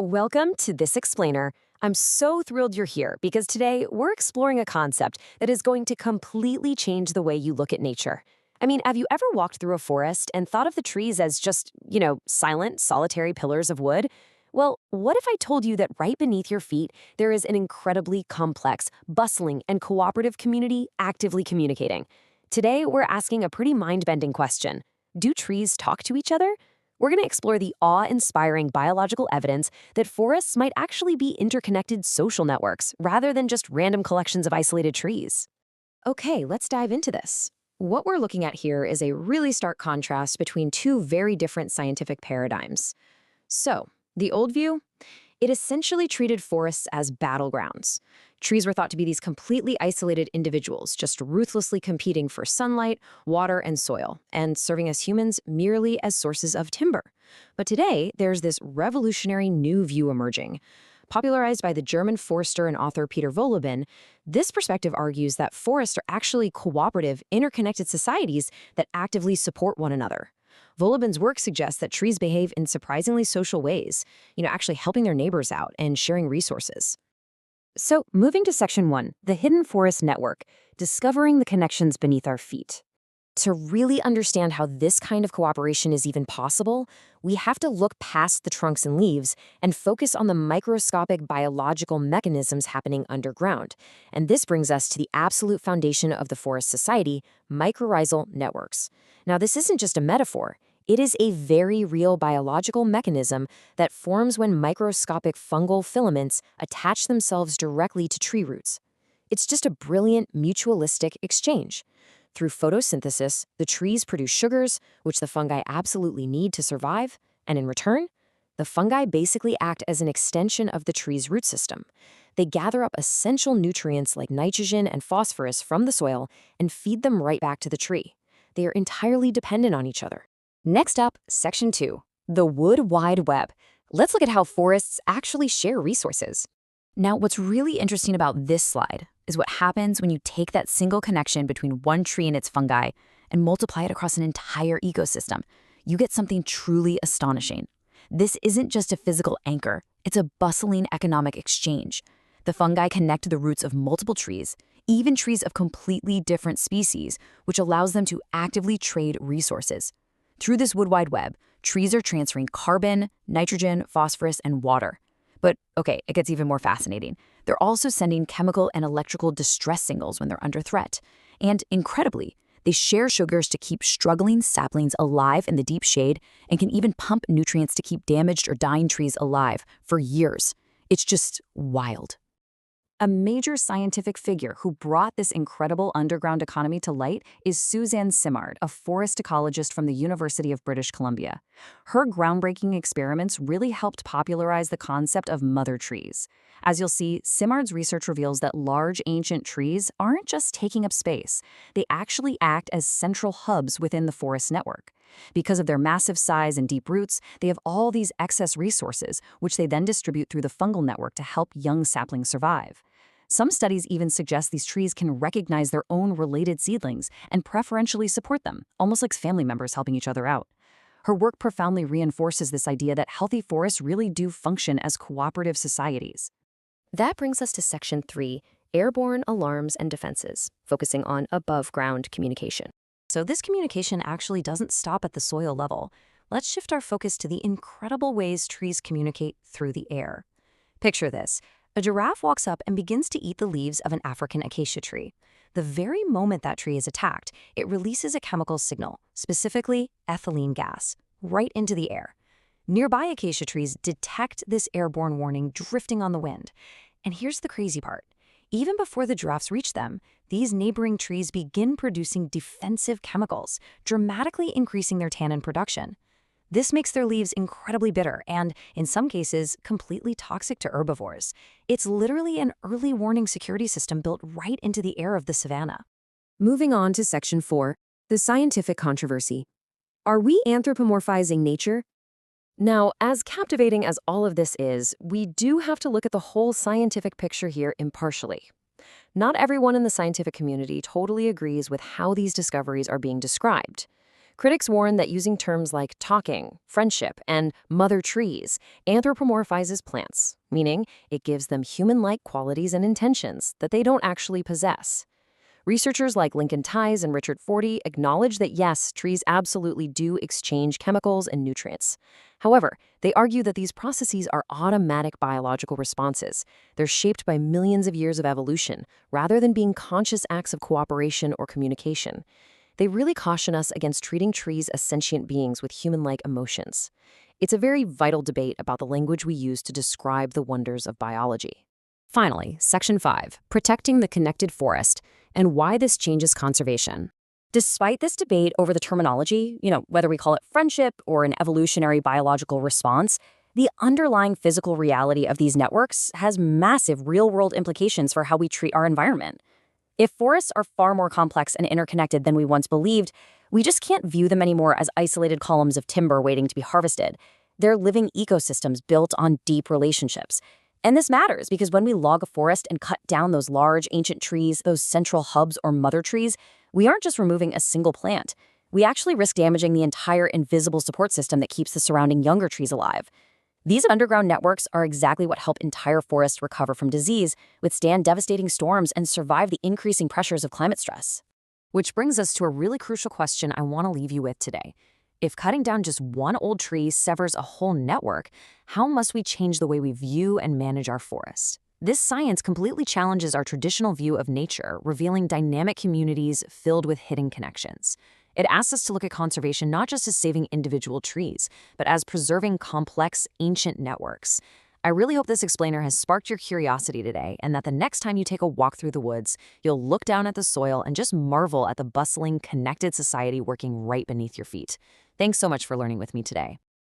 Welcome to This Explainer. I'm so thrilled you're here because today we're exploring a concept that is going to completely change the way you look at nature. I mean, have you ever walked through a forest and thought of the trees as just, silent, solitary pillars of wood? Well, what if I told you that right beneath your feet, there is an incredibly complex, bustling, and cooperative community actively communicating? Today, we're asking a pretty mind-bending question. Do trees talk to each other? We're going to explore the awe-inspiring biological evidence that forests might actually be interconnected social networks rather than just random collections of isolated trees. Okay, let's dive into this. What we're looking at here is a really stark contrast between two very different scientific paradigms. So, the old view? It essentially treated forests as battlegrounds. Trees were thought to be these completely isolated individuals, just ruthlessly competing for sunlight, water, and soil, and serving as humans merely as sources of timber. But today, there's this revolutionary new view emerging. Popularized by the German forester and author Peter Wohlleben, this perspective argues that forests are actually cooperative, interconnected societies that actively support one another. Wohleben's work suggests that trees behave in surprisingly social ways, actually helping their neighbors out and sharing resources. So, moving to Section 1, the Hidden Forest Network, discovering the connections beneath our feet. To really understand how this kind of cooperation is even possible, we have to look past the trunks and leaves and focus on the microscopic biological mechanisms happening underground. And this brings us to the absolute foundation of the forest society, mycorrhizal networks. Now, this isn't just a metaphor. It is a very real biological mechanism that forms when microscopic fungal filaments attach themselves directly to tree roots. It's just a brilliant mutualistic exchange. Through photosynthesis, the trees produce sugars, which the fungi absolutely need to survive, and in return, the fungi basically act as an extension of the tree's root system. They gather up essential nutrients like nitrogen and phosphorus from the soil and feed them right back to the tree. They are entirely dependent on each other. Next up, Section 2, the Wood Wide Web. Let's look at how forests actually share resources. Now, what's really interesting about this slide is what happens when you take that single connection between one tree and its fungi and multiply it across an entire ecosystem. You get something truly astonishing. This isn't just a physical anchor, it's a bustling economic exchange. The fungi connect the roots of multiple trees, even trees of completely different species, which allows them to actively trade resources. Through this wood wide web, trees are transferring carbon, nitrogen, phosphorus, and water. But okay, it gets even more fascinating. They're also sending chemical and electrical distress signals when they're under threat. And incredibly, they share sugars to keep struggling saplings alive in the deep shade and can even pump nutrients to keep damaged or dying trees alive for years. It's just wild. A major scientific figure who brought this incredible underground economy to light is Suzanne Simard, a forest ecologist from the University of British Columbia. Her groundbreaking experiments really helped popularize the concept of mother trees. As you'll see, Simard's research reveals that large ancient trees aren't just taking up space. They actually act as central hubs within the forest network. Because of their massive size and deep roots, they have all these excess resources, which they then distribute through the fungal network to help young saplings survive. Some studies even suggest these trees can recognize their own related seedlings and preferentially support them, almost like family members helping each other out. Her work profoundly reinforces this idea that healthy forests really do function as cooperative societies. That brings us to Section 3, Airborne Alarms and Defenses, focusing on above-ground communication. So this communication actually doesn't stop at the soil level. Let's shift our focus to the incredible ways trees communicate through the air. Picture this. A giraffe walks up and begins to eat the leaves of an African acacia tree. The very moment that tree is attacked, it releases a chemical signal, specifically ethylene gas, right into the air. Nearby acacia trees detect this airborne warning drifting on the wind. And here's the crazy part. Even before the giraffes reach them, these neighboring trees begin producing defensive chemicals, dramatically increasing their tannin production. This makes their leaves incredibly bitter and, in some cases, completely toxic to herbivores. It's literally an early warning security system built right into the air of the savanna. Moving on to Section 4, the scientific controversy. Are we anthropomorphizing nature? Now, as captivating as all of this is, we do have to look at the whole scientific picture here impartially. Not everyone in the scientific community totally agrees with how these discoveries are being described. Critics warn that using terms like talking, friendship, and mother trees anthropomorphizes plants, meaning it gives them human-like qualities and intentions that they don't actually possess. Researchers like Lincoln Tice and Richard Forty acknowledge that yes, trees absolutely do exchange chemicals and nutrients. However, they argue that these processes are automatic biological responses. They're shaped by millions of years of evolution, rather than being conscious acts of cooperation or communication. They really caution us against treating trees as sentient beings with human-like emotions. It's a very vital debate about the language we use to describe the wonders of biology. Finally, Section 5, Protecting the Connected Forest, and why this changes conservation. Despite this debate over the terminology, whether we call it friendship or an evolutionary biological response, the underlying physical reality of these networks has massive real-world implications for how we treat our environment. If forests are far more complex and interconnected than we once believed, we just can't view them anymore as isolated columns of timber waiting to be harvested. They're living ecosystems built on deep relationships. And this matters because when we log a forest and cut down those large ancient trees, those central hubs or mother trees, we aren't just removing a single plant. We actually risk damaging the entire invisible support system that keeps the surrounding younger trees alive. These underground networks are exactly what help entire forests recover from disease, withstand devastating storms, and survive the increasing pressures of climate stress. Which brings us to a really crucial question I want to leave you with today. If cutting down just one old tree severs a whole network, how must we change the way we view and manage our forests? This science completely challenges our traditional view of nature, revealing dynamic communities filled with hidden connections. It asks us to look at conservation not just as saving individual trees, but as preserving complex, ancient networks. I really hope this explainer has sparked your curiosity today, and that the next time you take a walk through the woods, you'll look down at the soil and just marvel at the bustling, connected society working right beneath your feet. Thanks so much for learning with me today.